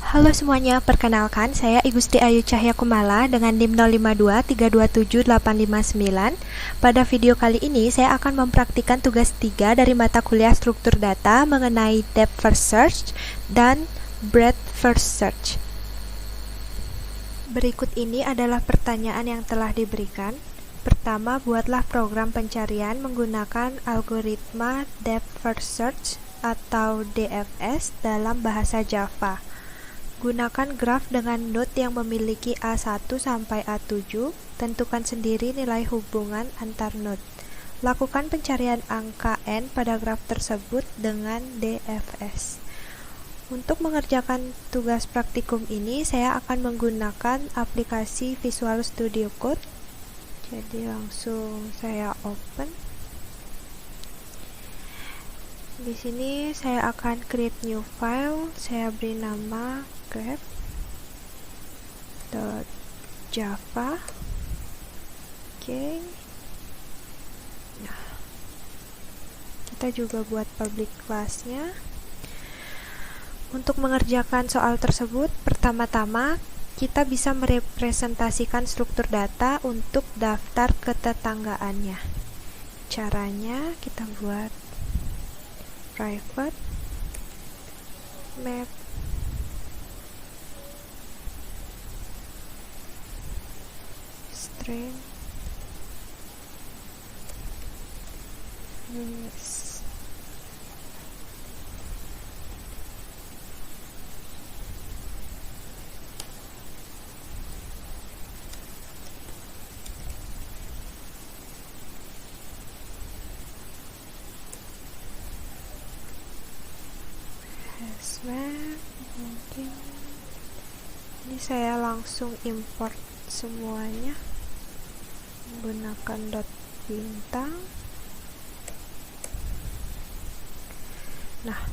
Halo semuanya, perkenalkan saya Igusti Ayu Cahya Kumala dengan NIM 052327859. Pada video kali ini saya akan mempraktikkan tugas 3 dari mata kuliah struktur data mengenai depth first search dan breadth first search. Berikut ini adalah pertanyaan yang telah diberikan. Pertama, buatlah program pencarian menggunakan algoritma depth first search atau DFS dalam bahasa Java. Gunakan graf dengan node yang memiliki A1 sampai A7. Tentukan sendiri nilai hubungan antar node. Lakukan pencarian angka n pada graf tersebut dengan DFS. Untuk mengerjakan tugas praktikum ini, saya akan menggunakan aplikasi Visual Studio Code. Jadi langsung saya open. Di sini saya akan create new file. Saya beri nama graph.java. Oke. Nah, kita juga buat public class-nya. Untuk mengerjakan soal tersebut, pertama-tama kita bisa merepresentasikan struktur data untuk daftar ketetanggaannya. Caranya kita buat private map string list. Map mungkin ini saya langsung import semuanya menggunakan dot bintang. Nah,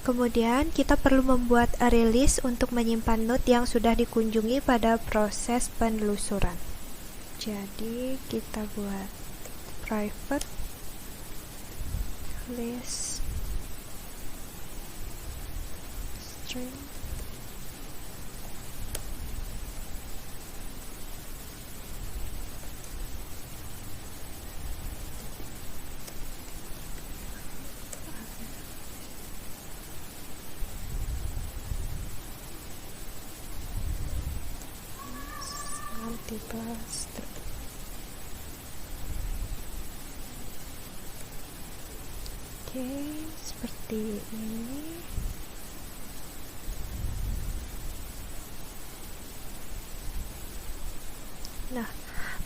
kemudian kita perlu membuat array list untuk menyimpan node yang sudah dikunjungi pada proses penelusuran. Jadi kita buat private list string multiple string. Oke, seperti ini. Nah,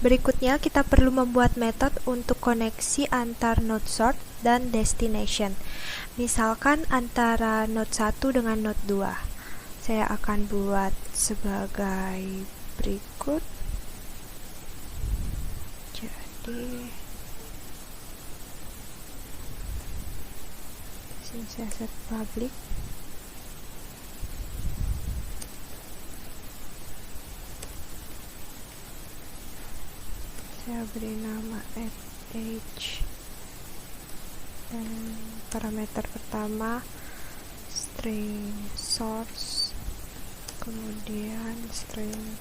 berikutnya kita perlu membuat metode untuk koneksi antar node sort dan destination. Misalkan antara node 1 dengan node 2. Saya akan buat sebagai berikut. Jadi sini saya set public. Saya beri nama age dan parameter pertama string source, kemudian string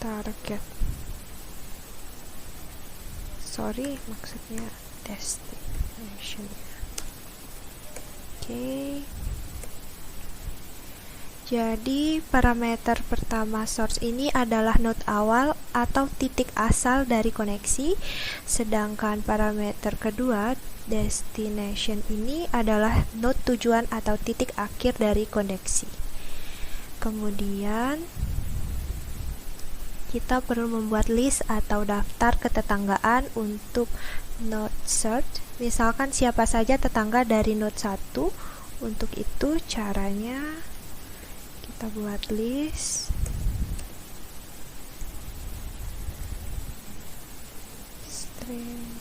target. Maksudnya destination. Oke. Jadi parameter pertama source ini adalah node awal atau titik asal dari koneksi, sedangkan parameter kedua destination ini adalah node tujuan atau titik akhir dari koneksi. Kemudian kita perlu membuat list atau daftar ketetanggaan untuk node search. Misalkan siapa saja tetangga dari node 1. Untuk itu caranya kita buat list string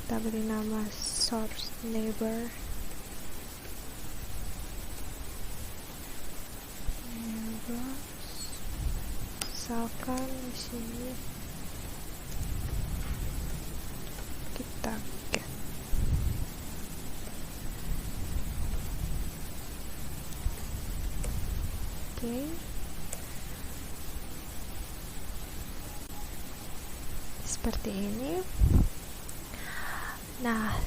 kita beri nama source neighbor misalkan di sini kita target. Oke. Seperti ini. Nah,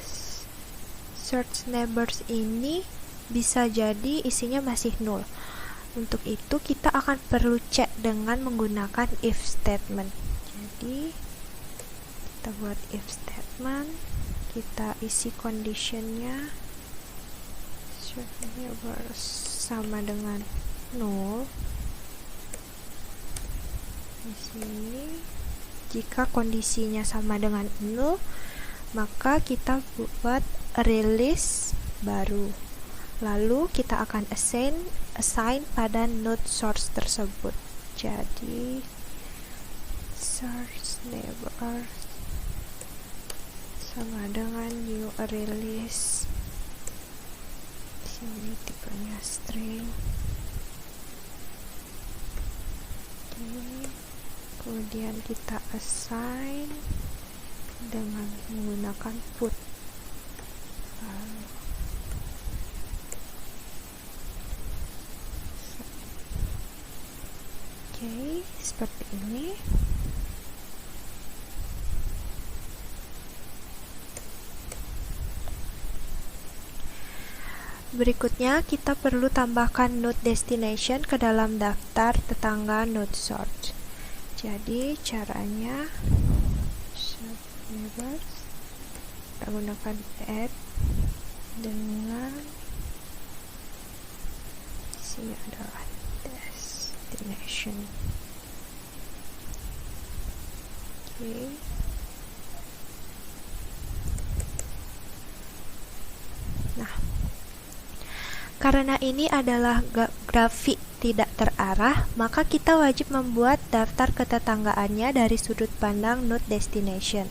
search neighbors ini bisa jadi isinya masih null. Untuk itu kita akan perlu cek dengan menggunakan if statement. Jadi kita buat if statement, kita isi conditionnya search neighbors sama dengan null. Di sini jika kondisinya sama dengan null, maka kita buat release baru. Lalu kita akan assign pada node source tersebut. Jadi search neighbor sama dengan new release. Sini tipenya string. Kemudian kita assign dengan menggunakan put. Oke, seperti ini. Berikutnya kita perlu tambahkan node destination ke dalam daftar tetangga node source. Jadi caranya neighbors kita gunakan add dengan sini adalah destination. Oke. Nah, karena ini adalah grafik tidak terarah, maka kita wajib membuat daftar ketetanggaannya dari sudut pandang node destination.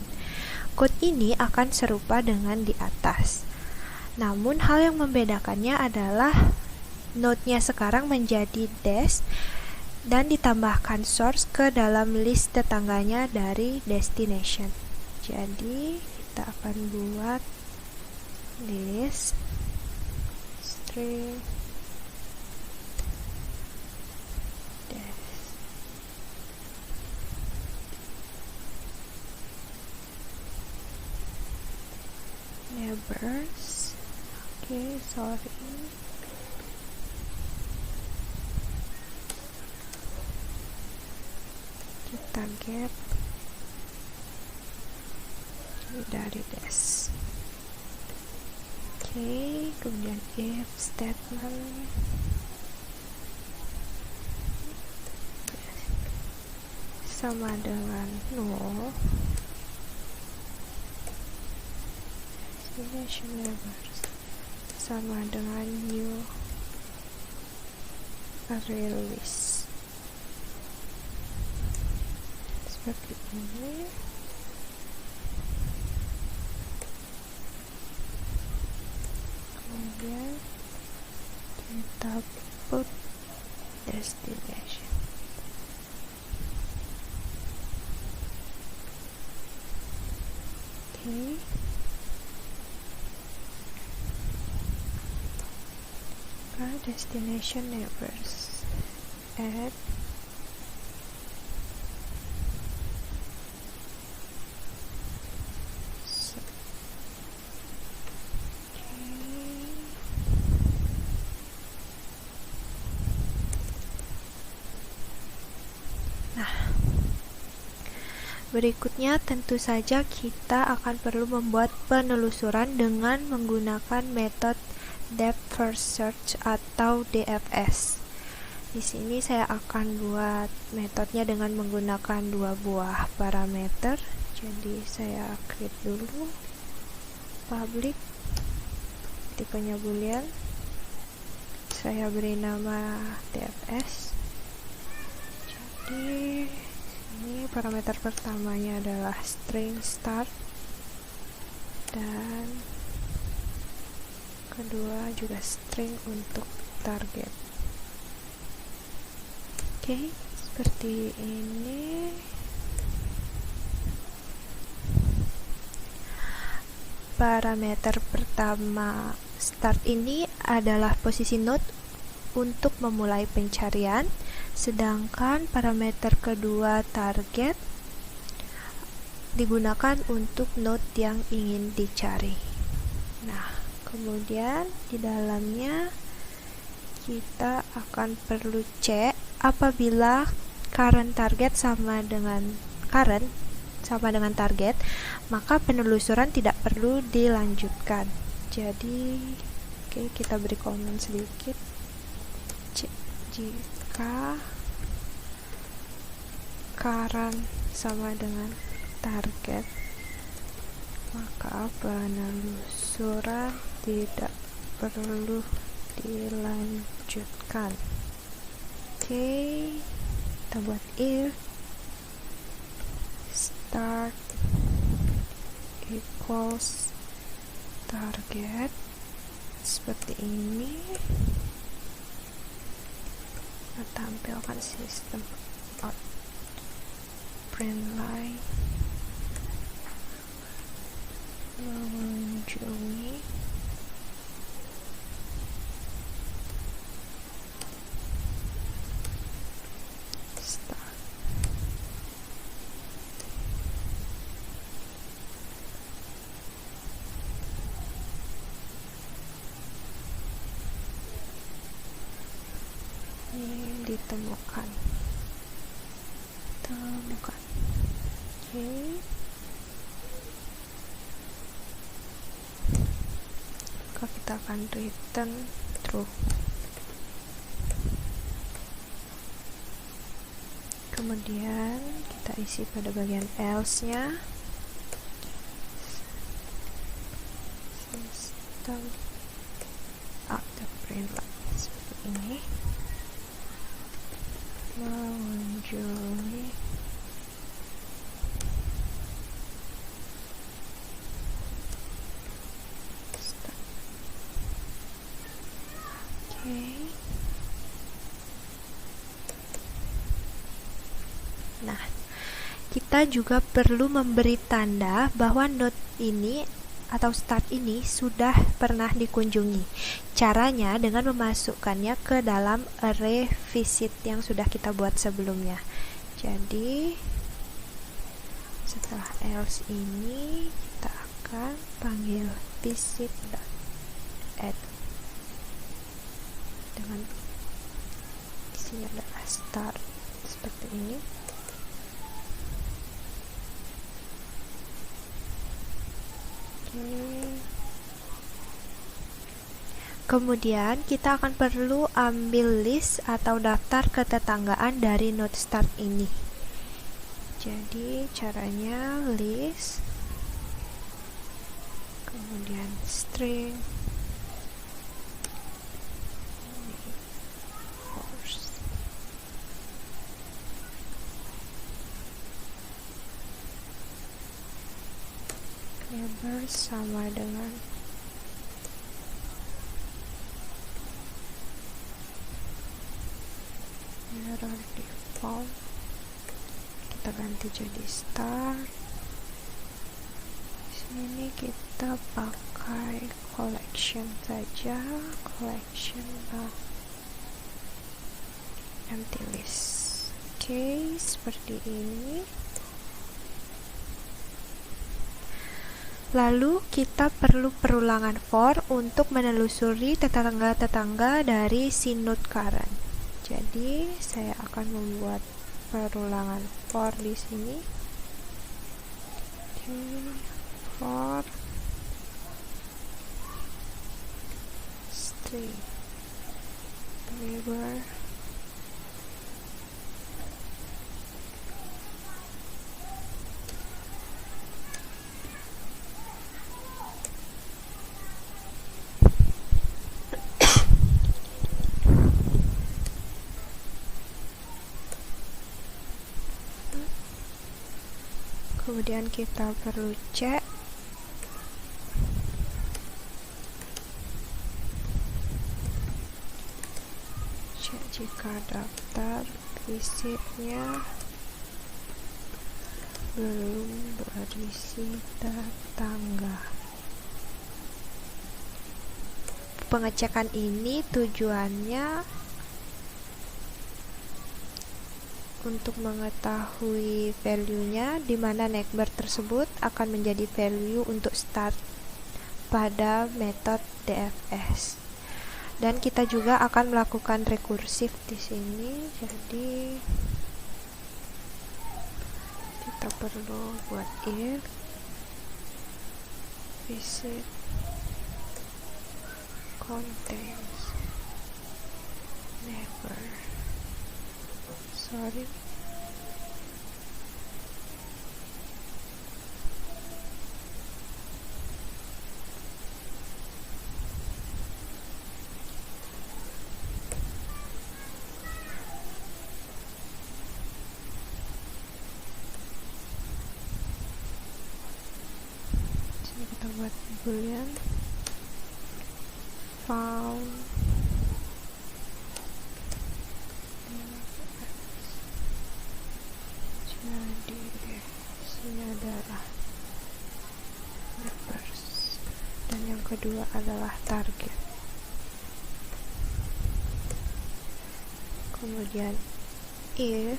Code ini akan serupa dengan di atas. Namun hal yang membedakannya adalah node-nya sekarang menjadi des dan ditambahkan source ke dalam list tetangganya dari destination. Jadi kita akan buat list string neighbors. Oke, sorry. Kita get dari des. Oke, kemudian if statement sama dengan null. Destination neighbors sama dengan new release. Seperti ini. Kemudian kita put destination. Oke. Destination neighbors add berikutnya tentu saja kita akan perlu membuat penelusuran dengan menggunakan metode depth first search atau DFS. Di sini saya akan buat metodenya dengan menggunakan dua buah parameter. Jadi saya create dulu public, tipenya boolean. Saya beri nama DFS. Jadi ini parameter pertamanya adalah string start dan kedua juga string untuk target. Oke, seperti ini. parameter pertama start ini adalah posisi node untuk memulai pencarian, sedangkan parameter kedua target digunakan untuk node yang ingin dicari. Nah, kemudian di dalamnya kita akan perlu cek apabila current sama dengan target, maka penelusuran tidak perlu dilanjutkan. Jadi, kita beri komen sedikit. Jika current sama dengan target, maka penelusuran tidak perlu dilanjutkan. Kita buat if start equals target seperti ini. Kita tampilkan sistem out print line mengunjungi start. Ini ditemukan. Maka kita akan return true. Kemudian kita isi pada bagian else-nya. System out print line seperti ini. Mengunjungi start. Nah, kita juga perlu memberi tanda bahwa node ini atau start ini sudah pernah dikunjungi. Caranya dengan memasukkannya ke dalam array visit yang sudah kita buat sebelumnya. Jadi setelah else ini kita akan panggil visit.add dengan isinya adalah start seperti ini. Kemudian kita akan perlu ambil list atau daftar ketetanggaan dari node start ini. Jadi caranya list, kemudian string neighbor sama dengan error default, kita ganti jadi start. Sini kita pakai collection saja, collection empty list. Seperti ini. Lalu kita perlu perulangan for untuk menelusuri tetangga-tetangga dari si node current. Jadi saya akan membuat perulangan for di sini. For string neighbor kemudian kita perlu cek jika daftar visitnya belum berisi tetangga. pengecekan ini tujuannya untuk mengetahui value-nya, di mana neighbor tersebut akan menjadi value untuk start pada metode DFS. Dan kita juga akan melakukan rekursif di sini. Jadi kita perlu buat if visit contains neighbor. Sorry. Sini kita buat boolean found jadi sini adalah neighbors dan yang kedua adalah target. Kemudian if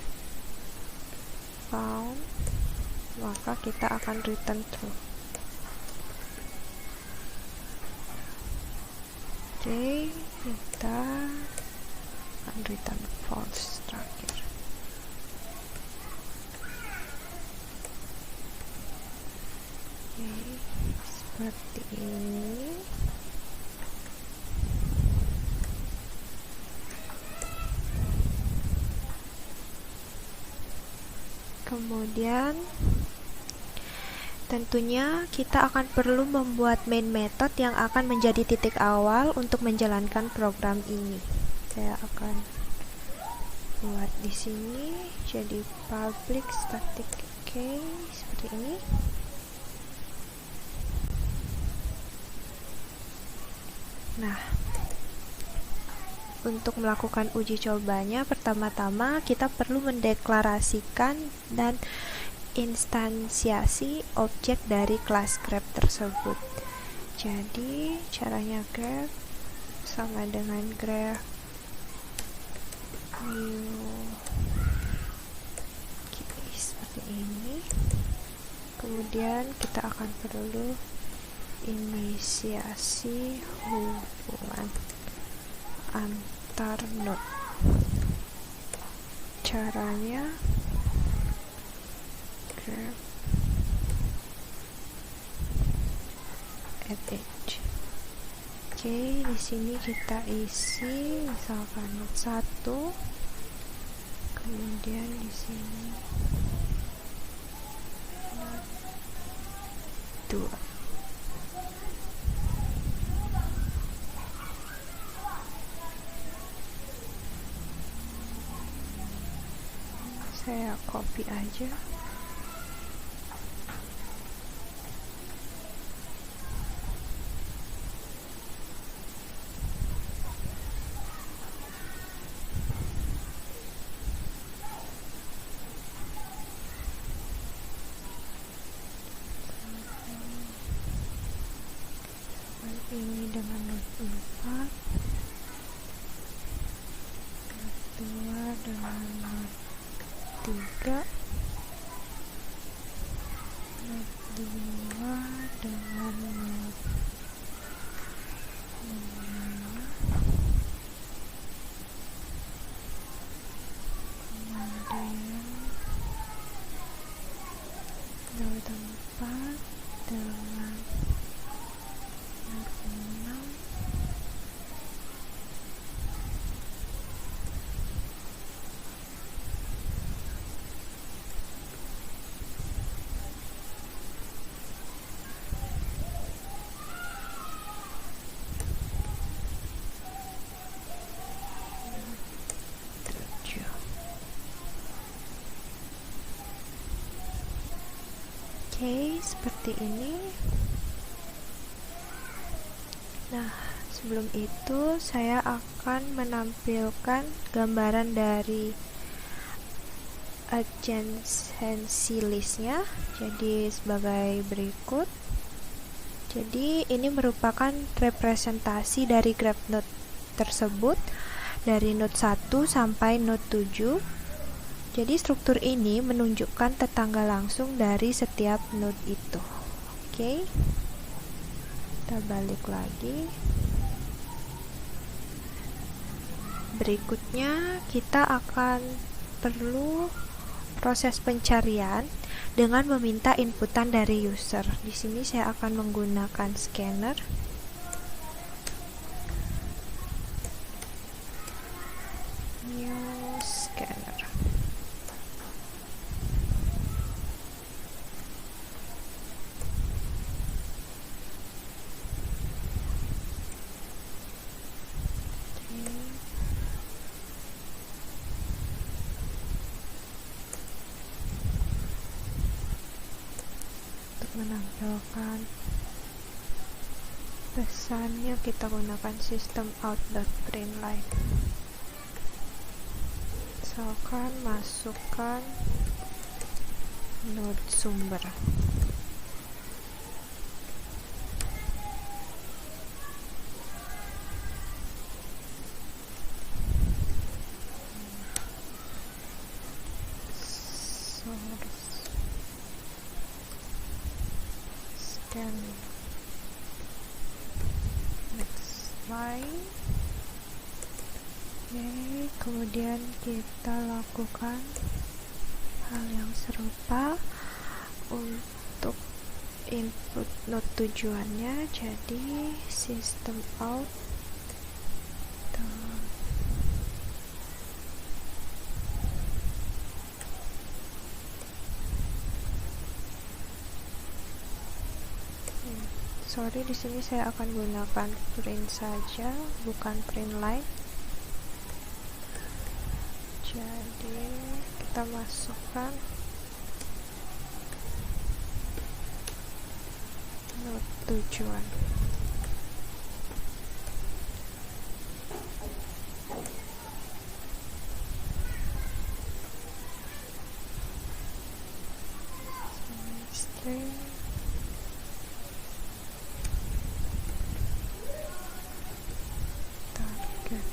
found, maka kita akan return true. Oke, kita akan return false terakhir. Oke, seperti ini. Kemudian tentunya kita akan perlu membuat main method yang akan menjadi titik awal untuk menjalankan program ini. Saya akan buat di sini jadi public static key seperti ini. Nah, untuk melakukan uji cobanya, pertama-tama kita perlu mendeklarasikan dan instansiasi objek dari kelas grab tersebut. Jadi caranya grab sama dengan grab new key seperti ini. Kemudian kita akan perlu inisiasi hubungan antar node. Caranya grab add edge. Oke, di sini kita isi misalkan node 1, kemudian di sini node 2. Saya copy aja. Ini dengan node 4, kedua dengan node 3, node 2 dengan node 5, kemudian node 4 dengan node 6, Oke, seperti ini. Nah, sebelum itu saya akan menampilkan gambaran dari adjacency listnya. Jadi sebagai berikut. Jadi ini merupakan representasi dari graph node tersebut dari node 1 sampai node 7. Jadi struktur ini menunjukkan tetangga langsung dari setiap node itu. Oke. Kita balik lagi. Berikutnya kita akan perlu proses pencarian dengan meminta inputan dari user. Di sini saya akan menggunakan scanner. New scanner. Menampilkan pesannya kita gunakan sistem out.println. Misalkan masukkan node sumber. Next slide. Oke, kemudian kita lakukan hal yang serupa untuk input node tujuannya. Jadi sistem out sorry, di sini saya akan gunakan print saja, bukan print line. Jadi kita masukkan node tujuan. String target.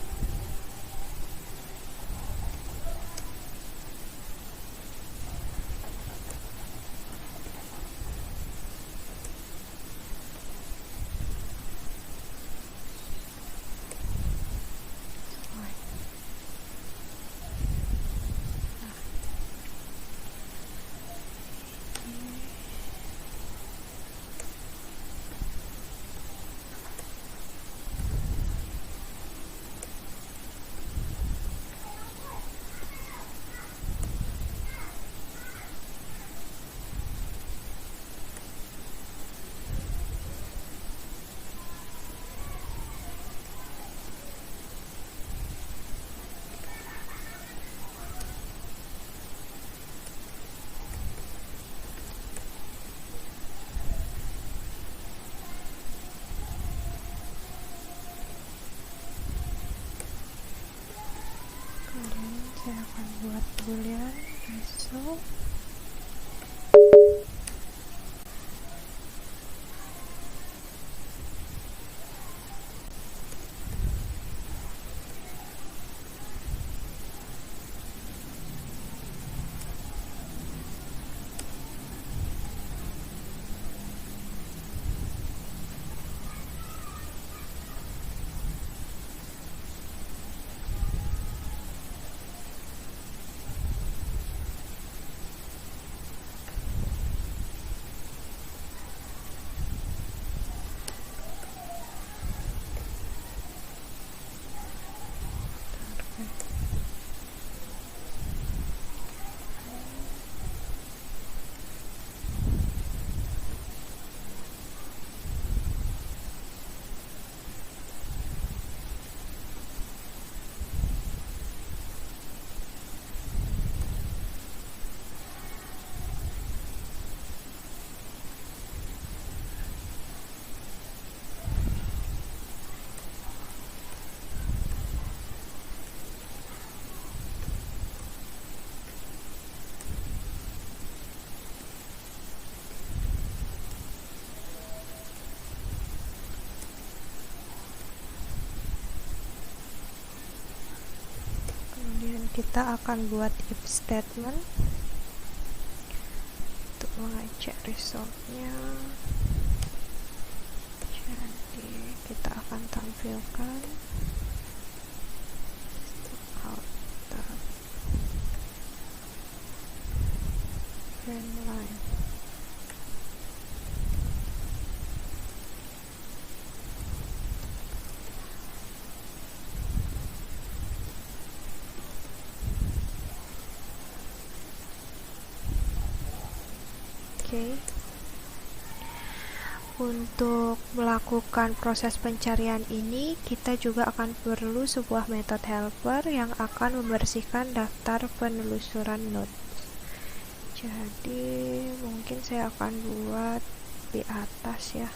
Saya akan buat boolean result. kita akan buat if statement untuk mengecek resultnya. Jadi kita akan tampilkan outer line. Untuk melakukan proses pencarian ini, kita juga akan perlu sebuah method helper yang akan membersihkan daftar penelusuran notes. Jadi mungkin saya akan buat di atas ya.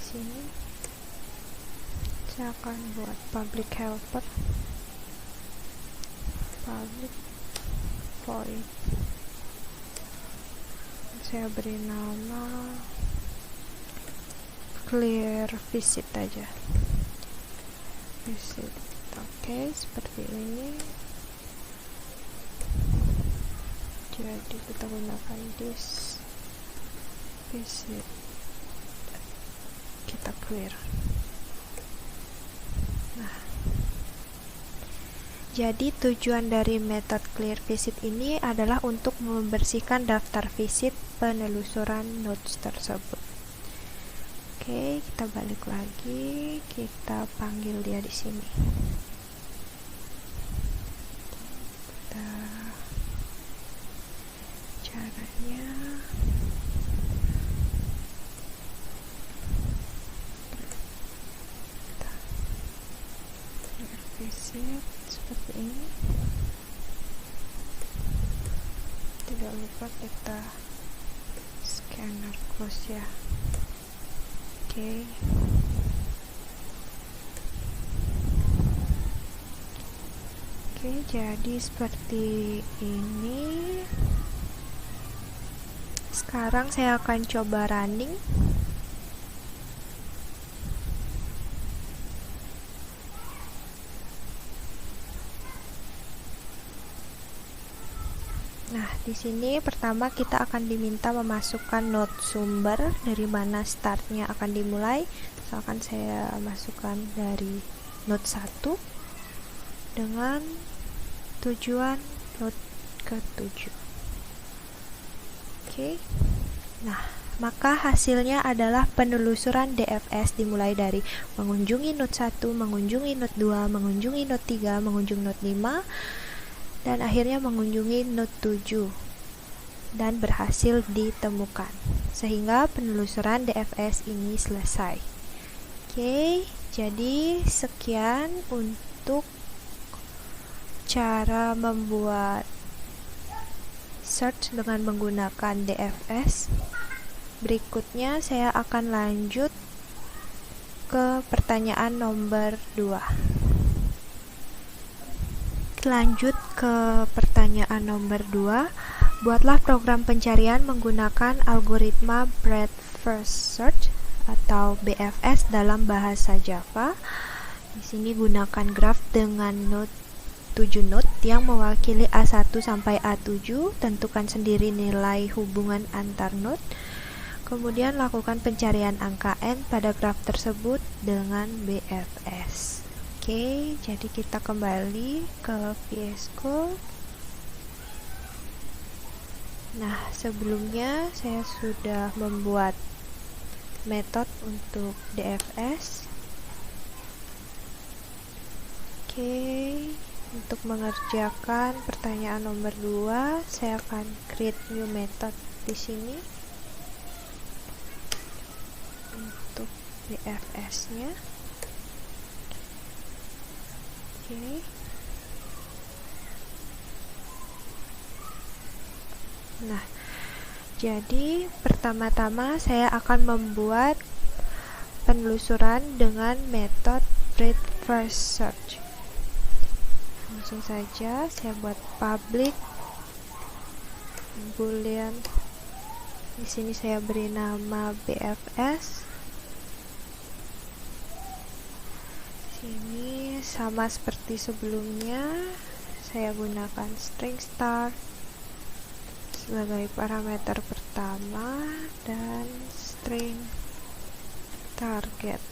Sini saya akan buat public helper, public void, saya beri nama clear visit aja, visit. Oke, seperti ini. Jadi kita gunakan this visit, kita clear. Nah, jadi tujuan dari method clear visit ini adalah untuk membersihkan daftar visit penelusuran notes tersebut. Oke, kita balik lagi, kita panggil dia di sini. Kita caranya visit seperti ini. Tidak lupa kita scanner close ya. Oke, jadi seperti ini. Sekarang saya akan coba running. Nah, di sini pertama kita akan diminta memasukkan node sumber dari mana startnya akan dimulai. Misalkan saya masukkan dari node 1 dengan tujuan node ke-7. Oke. Nah, maka hasilnya adalah penelusuran DFS dimulai dari mengunjungi node 1, mengunjungi node 2, mengunjungi node 3, mengunjungi node 5, dan akhirnya mengunjungi node 7 dan berhasil ditemukan, sehingga penelusuran DFS ini selesai. Oke, jadi sekian untuk cara membuat search dengan menggunakan DFS. Berikutnya saya akan lanjut ke pertanyaan nomor 2. Lanjut ke pertanyaan nomor 2. Buatlah program pencarian menggunakan algoritma Breadth First Search atau BFS dalam bahasa Java. Di sini gunakan graph dengan node 7 node yang mewakili A1 sampai A7. Tentukan sendiri nilai hubungan antar node. Kemudian lakukan pencarian angka n pada graph tersebut dengan BFS. Oke, jadi kita kembali ke VS Code. Nah, sebelumnya saya sudah membuat metode untuk DFS. Oke, untuk mengerjakan pertanyaan nomor 2, saya akan create new method di sini untuk DFS-nya. Oke. Nah, jadi pertama-tama saya akan membuat penelusuran dengan metode Breadth First Search. langsung saja saya buat public boolean. Di sini saya beri nama BFS. Sini sama seperti sebelumnya, saya gunakan string start sebagai parameter pertama dan string target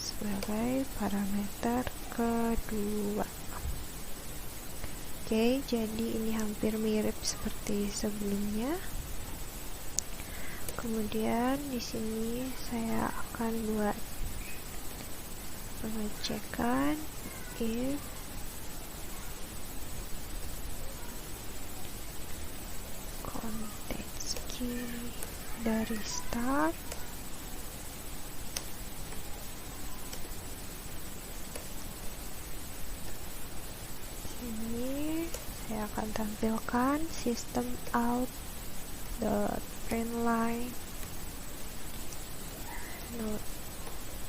sebagai parameter kedua. Oke, jadi ini hampir mirip seperti sebelumnya. Kemudian di sini saya akan buat pengecekan if context key dari start sini saya akan tampilkan system out println node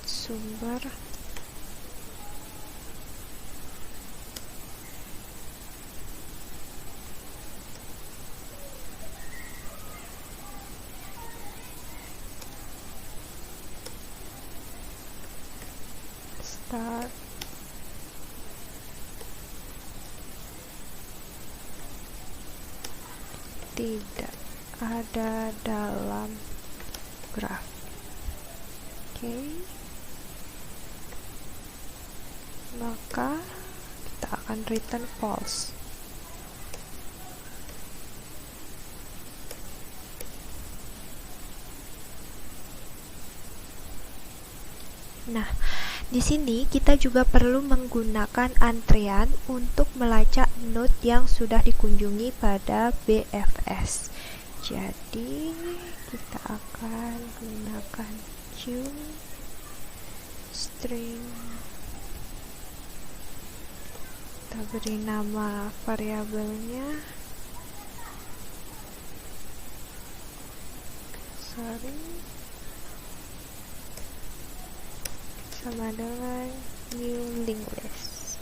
sumber start tidak ada dalam graf. Oke, maka kita akan return false. Nah, di sini kita juga perlu menggunakan antrian untuk melacak node yang sudah dikunjungi pada BFS. Jadi kita akan gunakan queue string, kita beri nama variabelnya sama dengan new linked list.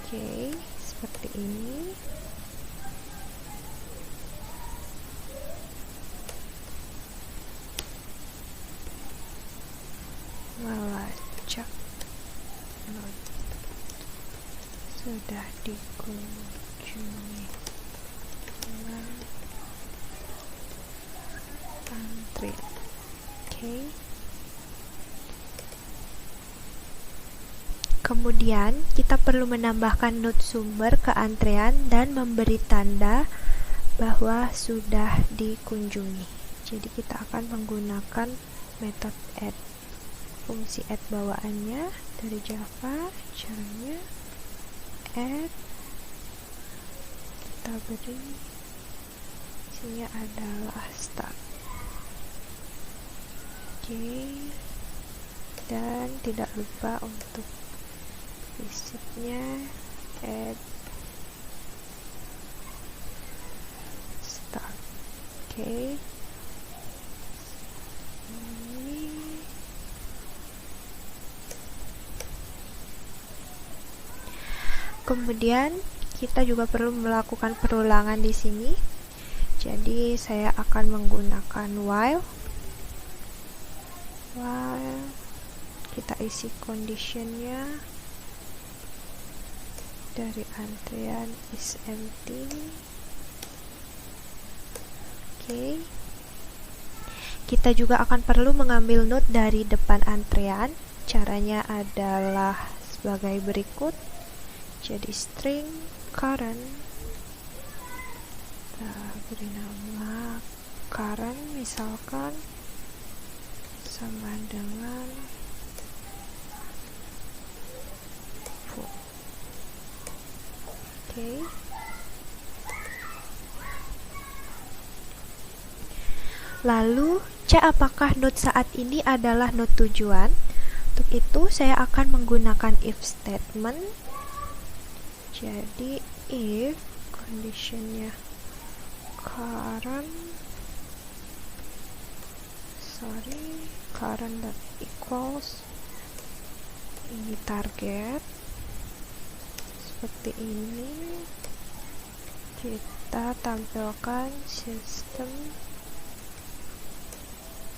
Oke, seperti ini. Melacak node sudah dikunjungi dengan antrian. Oke. Kemudian kita perlu menambahkan node sumber ke antrean dan memberi tanda bahwa sudah dikunjungi. Jadi kita akan menggunakan metode add, fungsi add bawaannya dari Java. Caranya add, kita beri isinya adalah start. Oke, dan tidak lupa untuk visitnya add start. Oke, kemudian kita juga perlu melakukan perulangan di sini. Jadi saya akan menggunakan while kita isi conditionnya dari antrian is empty. Oke. Kita juga akan perlu mengambil node dari depan antrian. Caranya adalah sebagai berikut. Jadi string current, kita beri nama current misalkan sama dengan full. Oke. Lalu cek apakah node saat ini adalah node tujuan. Untuk itu saya akan menggunakan if statement. Jadi if conditionnya current dot equals Ini target seperti ini. Kita tampilkan sistem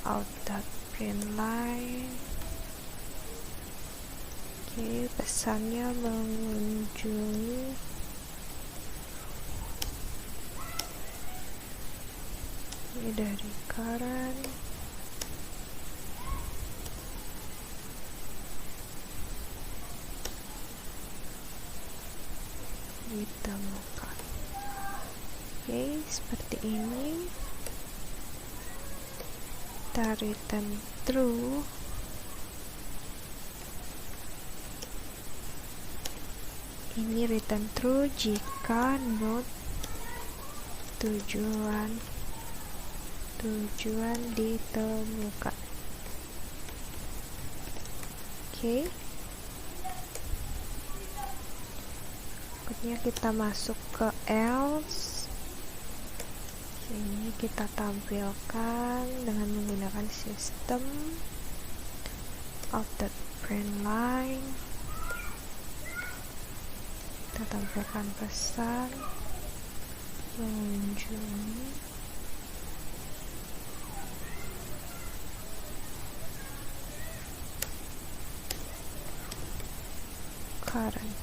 outer print line. Oke, pesannya mengunjungi ini dari current. Ditemukan. Oke, seperti ini. Kita return true. Ini return true jika node tujuan ditemukan. Oke. Berikutnya kita masuk ke else. Ini kita tampilkan dengan menggunakan sistem outer print line. Kita tampilkan pesan mengunjungi current.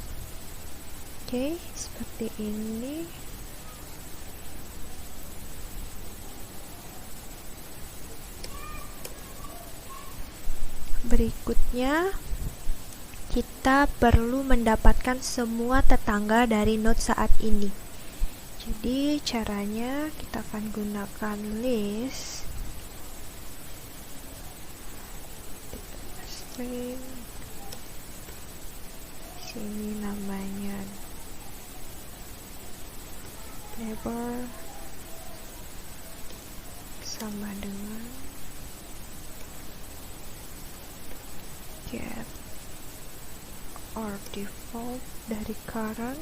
Oke, seperti ini. Berikutnya kita perlu mendapatkan semua tetangga dari node saat ini. Jadi caranya kita akan gunakan list string, sini namanya neighbor sama dengan get or default dari current.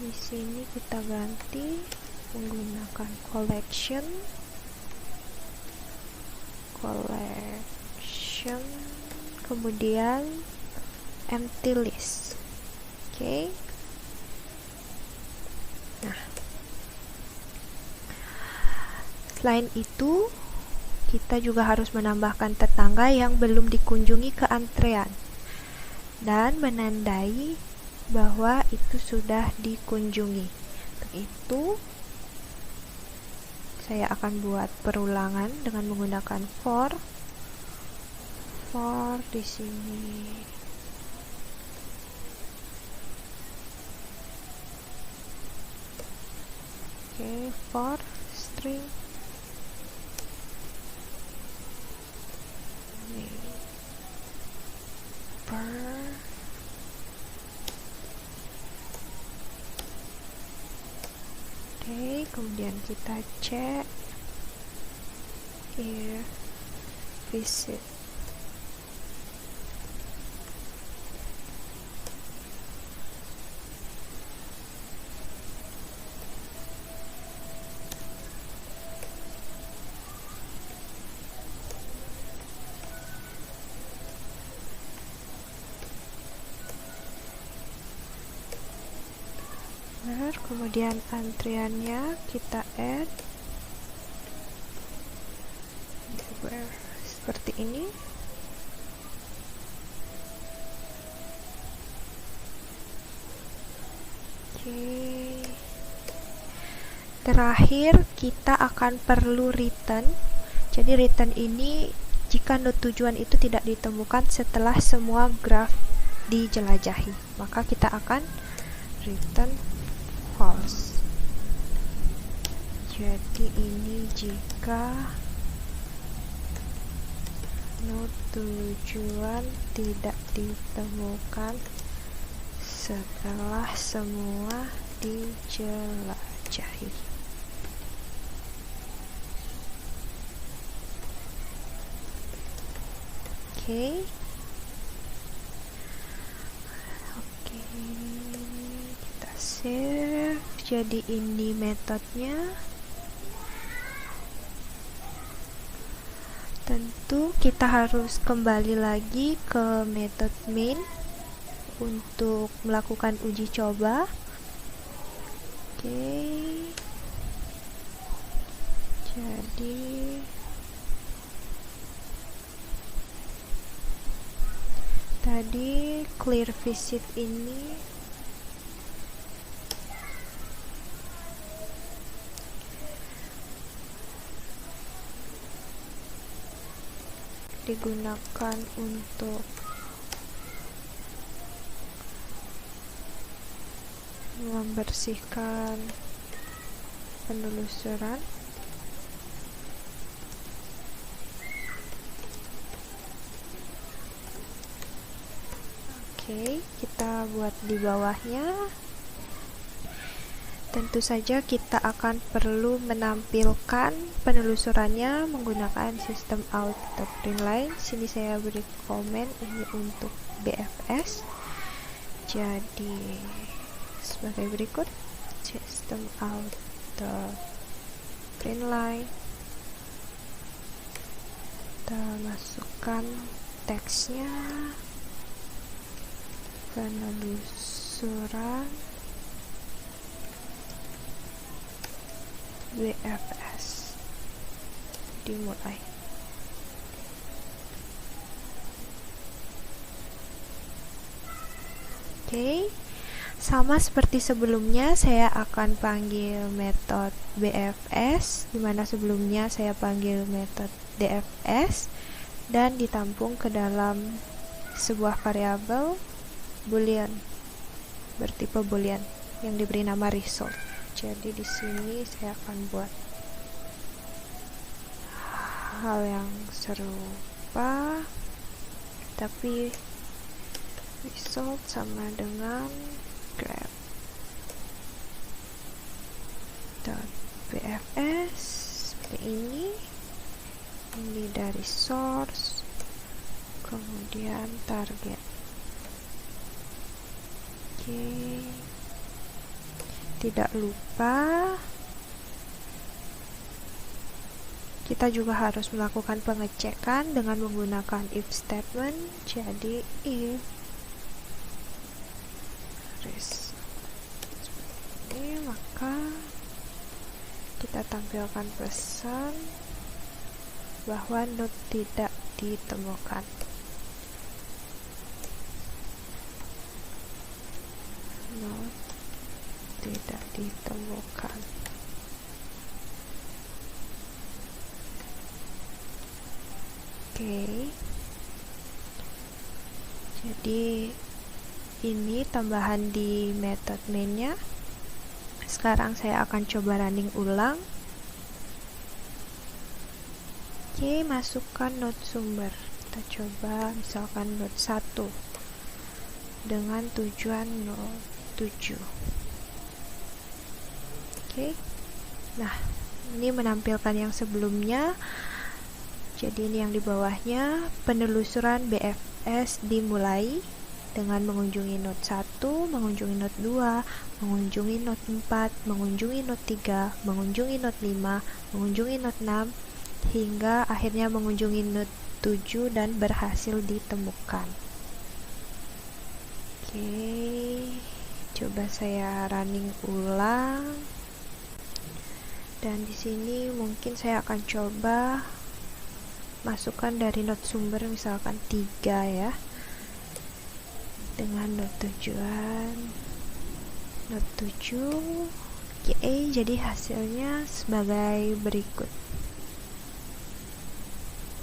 Di sini kita ganti menggunakan collection, kemudian empty list. Oke. Nah, selain itu kita juga harus menambahkan tetangga yang belum dikunjungi ke antrean dan menandai bahwa itu sudah dikunjungi. Untuk itu saya akan buat perulangan dengan menggunakan for di sini. Oke, for string neighbor kemudian kita cek if visit. Kemudian antriannya kita add seperti ini. Oke. Terakhir kita akan perlu return. Jadi return ini jika node tujuan itu tidak ditemukan setelah semua graf dijelajahi, maka kita akan return false. Jadi ini jika node tujuan tidak ditemukan setelah semua dijelajahi. Oke. Kita save. Jadi ini metodenya. Tentu kita harus kembali lagi ke metode main untuk melakukan uji coba. Oke. Jadi tadi clear visit ini digunakan untuk membersihkan penelusuran. Oke, kita buat di bawahnya. Tentu saja kita akan perlu menampilkan penelusurannya menggunakan sistem auto printline. Sini saya beri komen ini untuk BFS. Jadi sebagai berikut, sistem auto printline, kita masukkan teksnya, penelusuran BFS dimulai. Oke, sama seperti sebelumnya saya akan panggil metode BFS, dimana sebelumnya saya panggil metode DFS dan ditampung ke dalam sebuah variabel boolean bertipe boolean yang diberi nama result. Jadi di sini saya akan buat hal yang serupa, tapi result sama dengan grab .bfs seperti ini dari source, kemudian target. Oke, tidak lupa kita juga harus melakukan pengecekan dengan menggunakan if statement. Jadi if result seperti ini, maka kita tampilkan pesan bahwa node tidak ditemukan. Node tidak ditemukan. Oke. Jadi ini tambahan di method main-nya. Sekarang saya akan coba running ulang. Oke, masukkan node sumber. Kita coba misalkan node 1 dengan tujuan node 7. Oke. Nah, ini menampilkan yang sebelumnya. Jadi ini yang di bawahnya, penelusuran BFS dimulai dengan mengunjungi node 1, mengunjungi node 2, mengunjungi node 4, mengunjungi node 3, mengunjungi node 5, mengunjungi node 6, hingga akhirnya mengunjungi node 7 dan berhasil ditemukan. Oke, coba saya running ulang. Dan di sini mungkin saya akan coba masukkan dari node sumber misalkan 3 ya, dengan node tujuan node 7. Oke, jadi hasilnya sebagai berikut.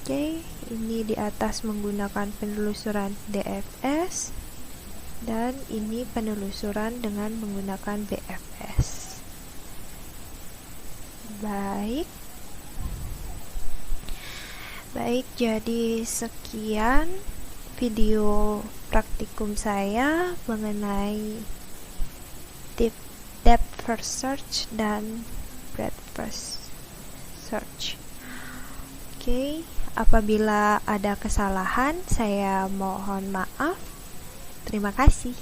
Oke, ini di atas menggunakan penelusuran DFS dan ini penelusuran dengan menggunakan BFS. Baik, jadi sekian video praktikum saya mengenai depth first search dan breadth first search. Oke, apabila ada kesalahan saya mohon maaf. Terima kasih.